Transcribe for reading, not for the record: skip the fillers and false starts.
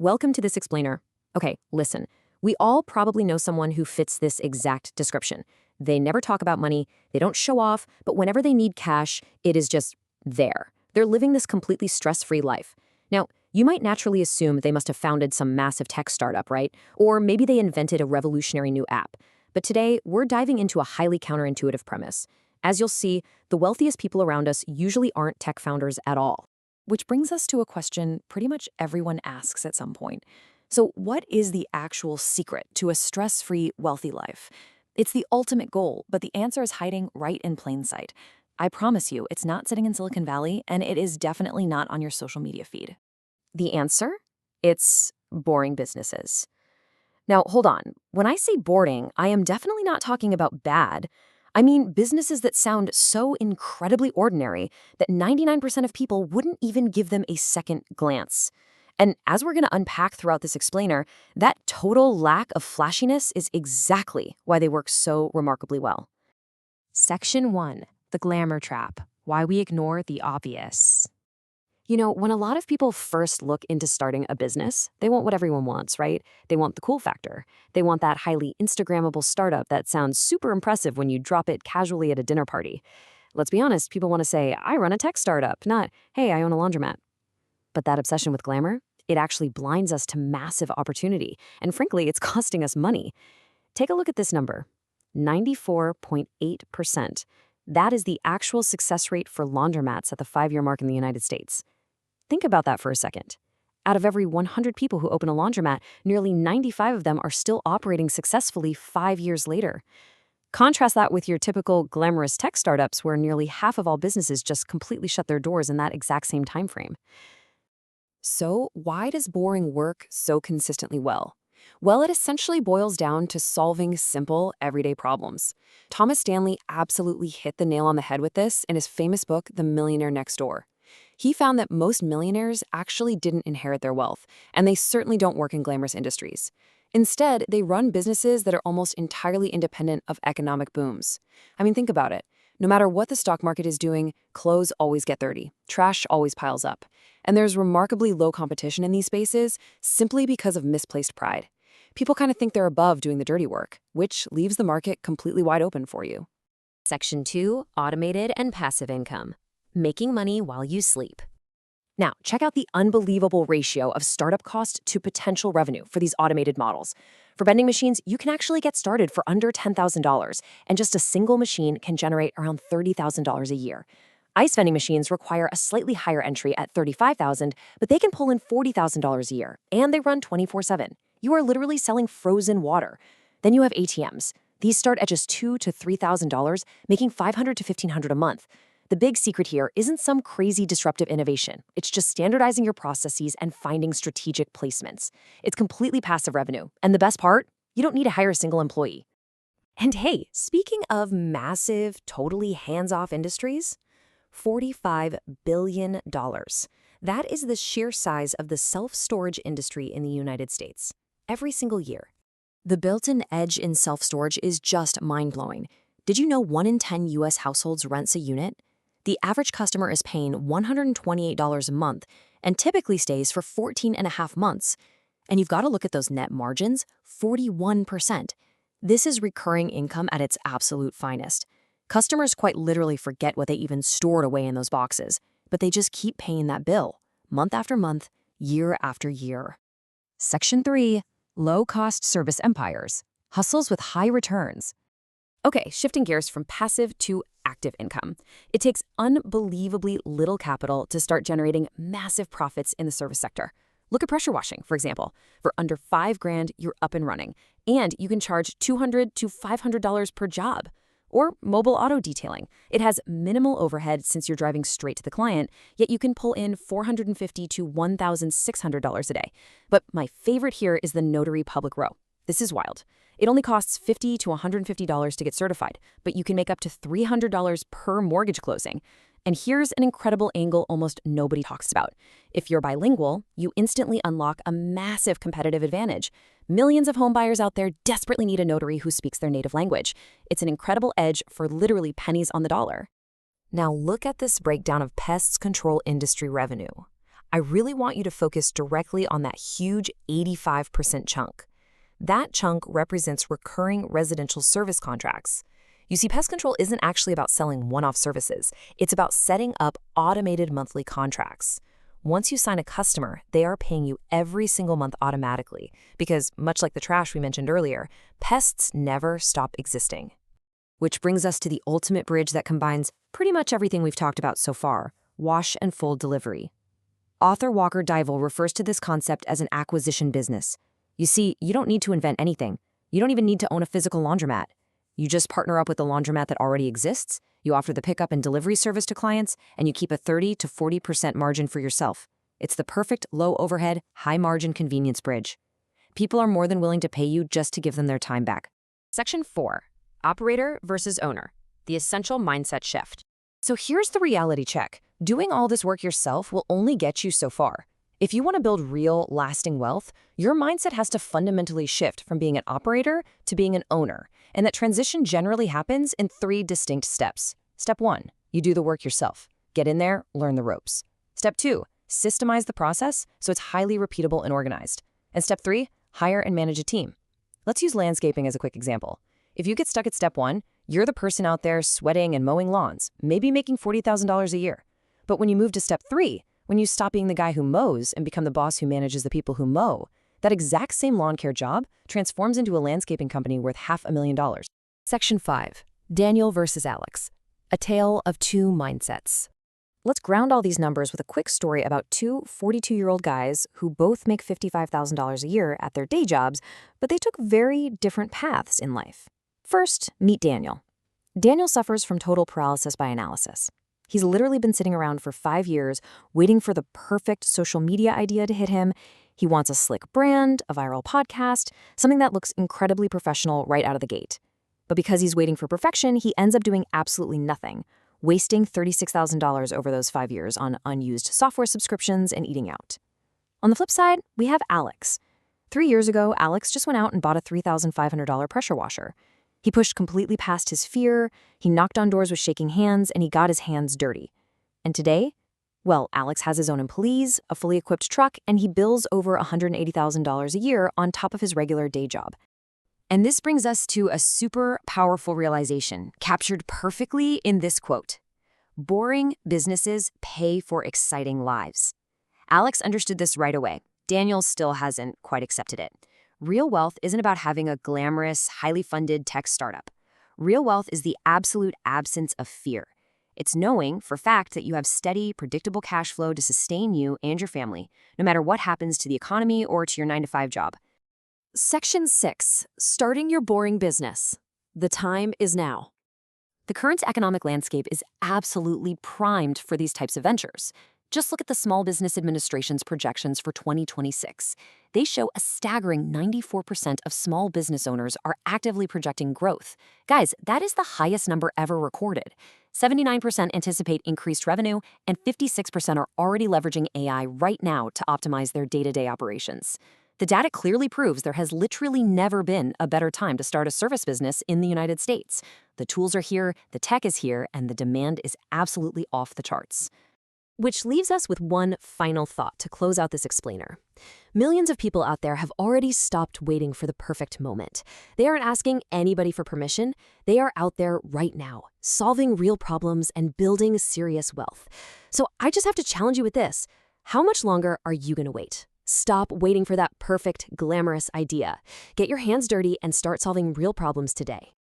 welcome to this explainer. Okay, listen. We all probably know someone who fits this exact description. They never talk about money, they don't show off, but whenever they need cash, it is just there. They're living this completely stress-free life. Now, you might naturally assume they must have founded some massive tech startup, right? Or maybe they invented a revolutionary new app. But today, we're diving into a highly counterintuitive premise. As you'll see, the wealthiest people around us usually aren't tech founders at all. Which brings us to a question pretty much everyone asks at some point. So what is the actual secret to a stress-free, wealthy life? It's the ultimate goal, but the answer is hiding right in plain sight. I promise you, it's not sitting in Silicon Valley, and it is definitely not on your social media feed. The answer? It's boring businesses. Now, hold on. When I say boring, I am definitely not talking about bad. I mean businesses that sound so incredibly ordinary that 99% of people wouldn't even give them a second glance. And as we're going to unpack throughout this explainer, that total lack of flashiness is exactly why they work so remarkably well. Section 1. The Glamour Trap. Why we ignore the obvious. You know, when a lot of people first look into starting a business, they want what everyone wants, right? They want the cool factor. They want that highly Instagrammable startup that sounds super impressive when you drop it casually at a dinner party. Let's be honest, people want to say, I run a tech startup, not, hey, I own a laundromat. But that obsession with glamour, it actually blinds us to massive opportunity. And frankly, it's costing us money. Take a look at this number, 94.8%. That is the actual success rate for laundromats at the 5-year mark in the United States. Think about that for a second. Out of every 100 people who open a laundromat, nearly 95 of them are still operating successfully 5 years later. Contrast that with your typical glamorous tech startups where nearly half of all businesses just completely shut their doors in that exact same time frame. So why does boring work so consistently well? Well, it essentially boils down to solving simple, everyday problems. Thomas Stanley absolutely hit the nail on the head with this in his famous book, The Millionaire Next Door. He found that most millionaires actually didn't inherit their wealth, and they certainly don't work in glamorous industries. Instead, they run businesses that are almost entirely independent of economic booms. I mean, think about it. No matter what the stock market is doing, clothes always get dirty, trash always piles up. And there's remarkably low competition in these spaces simply because of misplaced pride. People kind of think they're above doing the dirty work, which leaves the market completely wide open for you. Section 2, Automated and Passive Income. Making money while you sleep. Now, check out the unbelievable ratio of startup cost to potential revenue for these automated models. For vending machines, you can actually get started for under $10,000, and just a single machine can generate around $30,000 a year. Ice vending machines require a slightly higher entry at $35,000, but they can pull in $40,000 a year, and they run 24/7. You are literally selling frozen water. Then you have ATMs. These start at just $2,000 to $3,000, making $500 to $1,500 a month. The big secret here isn't some crazy disruptive innovation. It's just standardizing your processes and finding strategic placements. It's completely passive revenue. And the best part? You don't need to hire a single employee. And hey, speaking of massive, totally hands-off industries, $45 billion. That is the sheer size of the self-storage industry in the United States. Every single year. The built-in edge in self-storage is just mind-blowing. Did you know 1 in 10 U.S. households rents a unit? The average customer is paying $128 a month and typically stays for 14 and a half months. And you've got to look at those net margins, 41%. This is recurring income at its absolute finest. Customers quite literally forget what they even stored away in those boxes, but they just keep paying that bill, month after month, year after year. Section 3, Low-Cost Service Empires. Hustles with high returns. Okay, shifting gears from passive to active income. It takes unbelievably little capital to start generating massive profits in the service sector. Look at pressure washing, for example. For under $5,000, you're up and running, and you can charge $200 to $500 per job. Or mobile auto detailing. It has minimal overhead since you're driving straight to the client, yet you can pull in $450 to $1,600 a day. But my favorite here is the notary public row. This is wild. It only costs $50 to $150 to get certified, but you can make up to $300 per mortgage closing. And here's an incredible angle almost nobody talks about. If you're bilingual, you instantly unlock a massive competitive advantage. Millions of homebuyers out there desperately need a notary who speaks their native language. It's an incredible edge for literally pennies on the dollar. Now look at this breakdown of pest control industry revenue. I really want you to focus directly on that huge 85% chunk. That chunk represents recurring residential service contracts. You see, pest control isn't actually about selling one-off services. It's about setting up automated monthly contracts. Once you sign a customer, they are paying you every single month automatically because, much like the trash we mentioned earlier, pests never stop existing. Which brings us to the ultimate bridge that combines pretty much everything we've talked about so far: wash and fold delivery. Author Walker Dival refers to this concept as an acquisition business. You see, you don't need to invent anything. You don't even need to own a physical laundromat. You just partner up with the laundromat that already exists, you offer the pickup and delivery service to clients, and you keep a 30 to 40% margin for yourself. It's the perfect low-overhead, high-margin convenience bridge. People are more than willing to pay you just to give them their time back. Section 4. Operator versus owner. The essential mindset shift. So here's the reality check. Doing all this work yourself will only get you so far. If you want to build real, lasting wealth, your mindset has to fundamentally shift from being an operator to being an owner. And that transition generally happens in 3 distinct steps. Step 1, you do the work yourself. Get in there, learn the ropes. Step 2, systemize the process so it's highly repeatable and organized. And step 3, hire and manage a team. Let's use landscaping as a quick example. If you get stuck at step 1, you're the person out there sweating and mowing lawns, maybe making $40,000 a year. But when you move to step 3, when you stop being the guy who mows and become the boss who manages the people who mow, that exact same lawn care job transforms into a landscaping company worth $500,000. Section 5. Daniel versus Alex. A tale of 2 mindsets. Let's ground all these numbers with a quick story about 2 42-year-old guys who both make $55,000 a year at their day jobs, but they took very different paths in life. First, meet Daniel. Daniel suffers from total paralysis by analysis. He's literally been sitting around for 5 years waiting for the perfect social media idea to hit him. He wants a slick brand, a viral podcast, something that looks incredibly professional right out of the gate. But because he's waiting for perfection, he ends up doing absolutely nothing, wasting $36,000 over those 5 years on unused software subscriptions and eating out. On the flip side, we have Alex. 3 years ago, Alex just went out and bought a $3,500 pressure washer. He pushed completely past his fear, he knocked on doors with shaking hands, and he got his hands dirty. And today, well, Alex has his own employees, a fully equipped truck, and he bills over $180,000 a year on top of his regular day job. And this brings us to a super powerful realization, captured perfectly in this quote: boring businesses pay for exciting lives. Alex understood this right away. Daniel still hasn't quite accepted it. Real wealth isn't about having a glamorous, highly funded tech startup. Real wealth is the absolute absence of fear. It's knowing, for fact, that you have steady, predictable cash flow to sustain you and your family, no matter what happens to the economy or to your 9-to-5 job. Section 6. Starting your boring business. The time is now. The current economic landscape is absolutely primed for these types of ventures. Just look at the Small Business Administration's projections for 2026. They show a staggering 94% of small business owners are actively projecting growth. Guys, that is the highest number ever recorded. 79% anticipate increased revenue, and 56% are already leveraging AI right now to optimize their day-to-day operations. The data clearly proves there has literally never been a better time to start a service business in the United States. The tools are here, the tech is here, and the demand is absolutely off the charts. Which leaves us with one final thought to close out this explainer. Millions of people out there have already stopped waiting for the perfect moment. They aren't asking anybody for permission. They are out there right now, solving real problems and building serious wealth. So I just have to challenge you with this. How much longer are you going to wait? Stop waiting for that perfect, glamorous idea. Get your hands dirty and start solving real problems today.